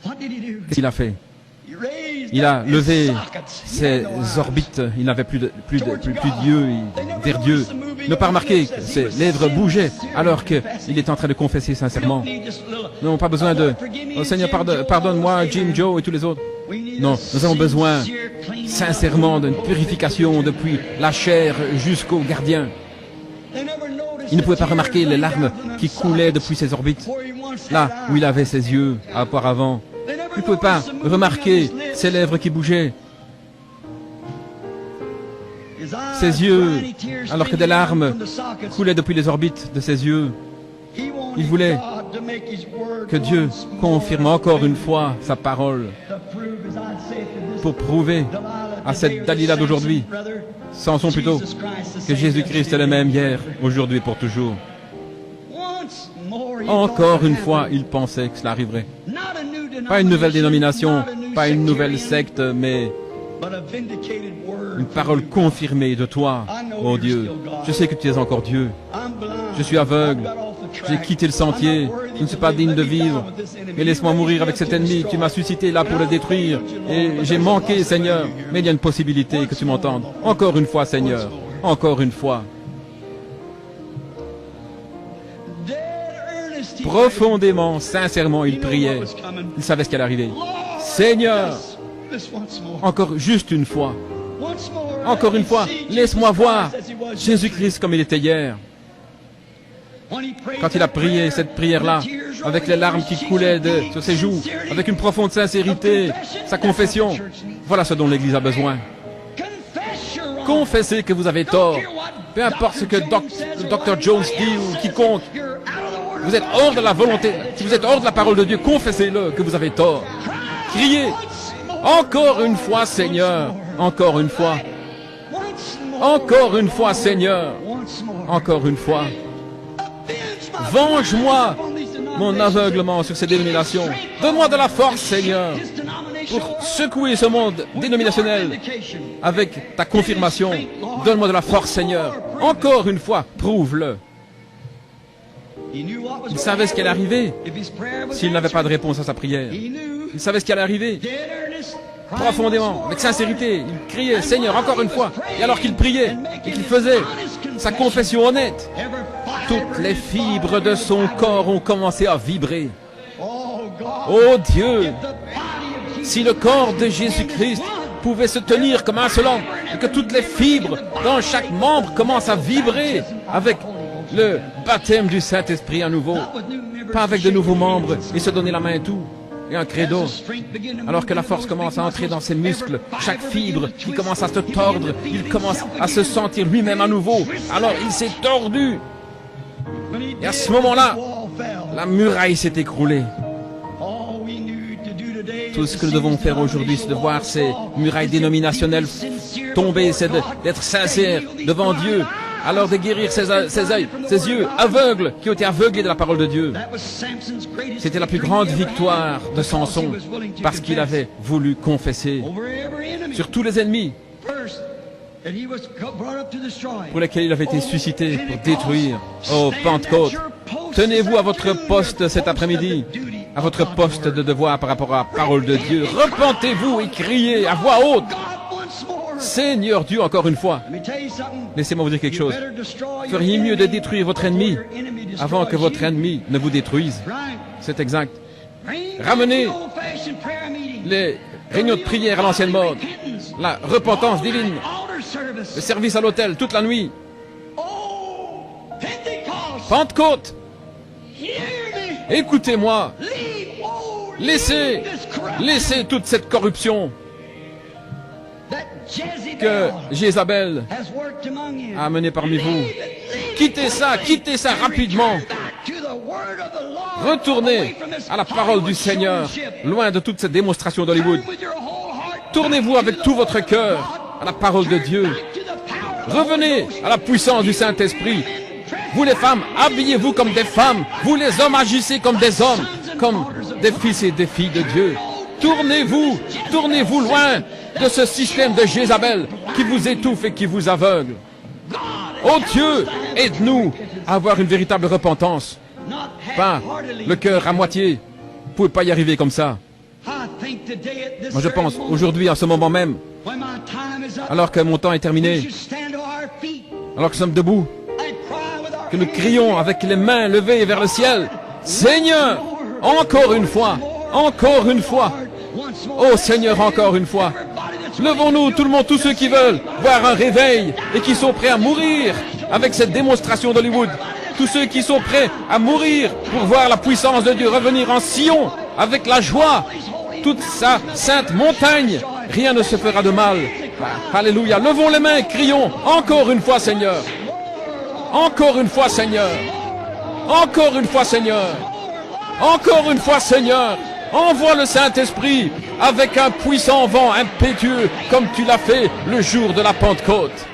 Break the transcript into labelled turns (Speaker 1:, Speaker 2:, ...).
Speaker 1: Qu'est-ce qu'il a fait? Il a levé ses orbites, il n'avait plus Dieu, vers Dieu. Ne pas remarquer que ses lèvres bougeaient alors qu'il était en train de confesser sincèrement. Nous n'avons pas besoin de « Oh Seigneur, pardonne-moi, Jim, Joe et tous les autres ». Non, nous avons besoin sincèrement d'une purification depuis la chair jusqu'au gardien. Il ne pouvait pas remarquer les larmes qui coulaient depuis ses orbites, là où il avait ses yeux auparavant. Il ne pouvait pas remarquer ses lèvres qui bougeaient, ses yeux, alors que des larmes coulaient depuis les orbites de ses yeux. Il voulait que Dieu confirme encore une fois sa parole pour prouver à cette Dalila d'aujourd'hui, Samson plutôt, que Jésus-Christ est le même hier, aujourd'hui et pour toujours. Encore une fois, il pensait que cela arriverait. Pas une nouvelle dénomination, pas une nouvelle secte, mais une parole confirmée de toi, oh Dieu. Je sais que tu es encore Dieu. Je suis aveugle. J'ai quitté le sentier. Je ne suis pas digne de vivre. Mais laisse-moi mourir avec cet ennemi. Tu m'as suscité là pour le détruire. Et j'ai manqué, Seigneur. Mais il y a une possibilité que tu m'entendes. Encore une fois, Seigneur. Encore une fois. Profondément, sincèrement, il priait. Il savait ce qui allait arriver. Seigneur, encore juste une fois. Encore une fois, laisse-moi voir Jésus-Christ comme il était hier. Quand il a prié cette prière-là, avec les larmes qui coulaient sur ses joues, avec une profonde sincérité, sa confession, voilà ce dont l'Église a besoin. Confessez que vous avez tort. Peu importe ce que le Dr. Jones dit ou quiconque. Vous êtes hors de la volonté, si vous êtes hors de la parole de Dieu, confessez-le que vous avez tort. Criez, encore une fois, Seigneur, encore une fois. Encore une fois, Seigneur, encore une fois. Venge-moi mon aveuglement sur ces dénominations. Donne-moi de la force, Seigneur, pour secouer ce monde dénominationnel avec ta confirmation. Donne-moi de la force, Seigneur. Encore une fois, prouve-le. Il savait ce qui allait arriver s'il n'avait pas de réponse à sa prière. Il savait ce qui allait arriver. Profondément, avec sincérité, il criait, Seigneur, encore une fois. Et alors qu'il priait et qu'il faisait sa confession honnête, toutes les fibres de son corps ont commencé à vibrer. Oh Dieu, si le corps de Jésus-Christ pouvait se tenir comme un seul homme, et que toutes les fibres dans chaque membre commencent à vibrer avec le baptême du Saint-Esprit à nouveau, pas avec de nouveaux membres et se donner la main et tout, et un credo, alors que la force commence à entrer dans ses muscles, chaque fibre qui commence à se tordre, il commence à se sentir lui-même à nouveau, alors il s'est tordu, et à ce moment-là, la muraille s'est écroulée. Tout ce que nous devons faire aujourd'hui, c'est de voir ces murailles dénominationnelles tomber, c'est d'être sincères devant Dieu, alors de guérir ses yeux aveugles qui ont été aveuglés de la parole de Dieu. C'était la plus grande victoire de Samson parce qu'il avait voulu confesser sur tous les ennemis pour lesquels il avait été suscité pour détruire. Oh, Pentecôte, tenez-vous à votre poste cet après-midi, à votre poste de devoir par rapport à la parole de Dieu. Repentez-vous et criez à voix haute. Seigneur Dieu, encore une fois. Laissez-moi vous dire quelque chose. Feriez mieux de détruire votre ennemi avant que votre ennemi ne vous détruise. C'est exact. Ramenez les réunions de prière à l'ancienne mode, la repentance divine, le service à l'autel toute la nuit. Pentecôte, écoutez-moi. Laissez toute cette corruption que Jézabel a amené parmi vous. Quittez ça rapidement. Retournez à la parole du Seigneur, loin de toute cette démonstration d'Hollywood. Tournez-vous avec tout votre cœur à la parole de Dieu. Revenez à la puissance du Saint-Esprit. Vous les femmes, habillez-vous comme des femmes. Vous les hommes, agissez comme des hommes, comme des fils et des filles de Dieu. Tournez-vous loin de ce système de Jézabel qui vous étouffe et qui vous aveugle. Oh Dieu, aide-nous à avoir une véritable repentance. Pas le cœur à moitié. Vous ne pouvez pas y arriver comme ça. Moi je pense, aujourd'hui, en ce moment même, alors que mon temps est terminé, alors que nous sommes debout, que nous crions avec les mains levées vers le ciel, Seigneur, encore une fois, oh Seigneur, encore une fois, levons-nous, tout le monde, tous ceux qui veulent voir un réveil et qui sont prêts à mourir avec cette démonstration d'Hollywood, tous ceux qui sont prêts à mourir pour voir la puissance de Dieu revenir en Sion avec la joie, toute sa sainte montagne, rien ne se fera de mal. Alléluia, levons les mains, crions, encore une fois Seigneur, encore une fois Seigneur, encore une fois Seigneur, encore une fois Seigneur, envoie le Saint-Esprit avec un puissant vent impétueux comme tu l'as fait le jour de la Pentecôte.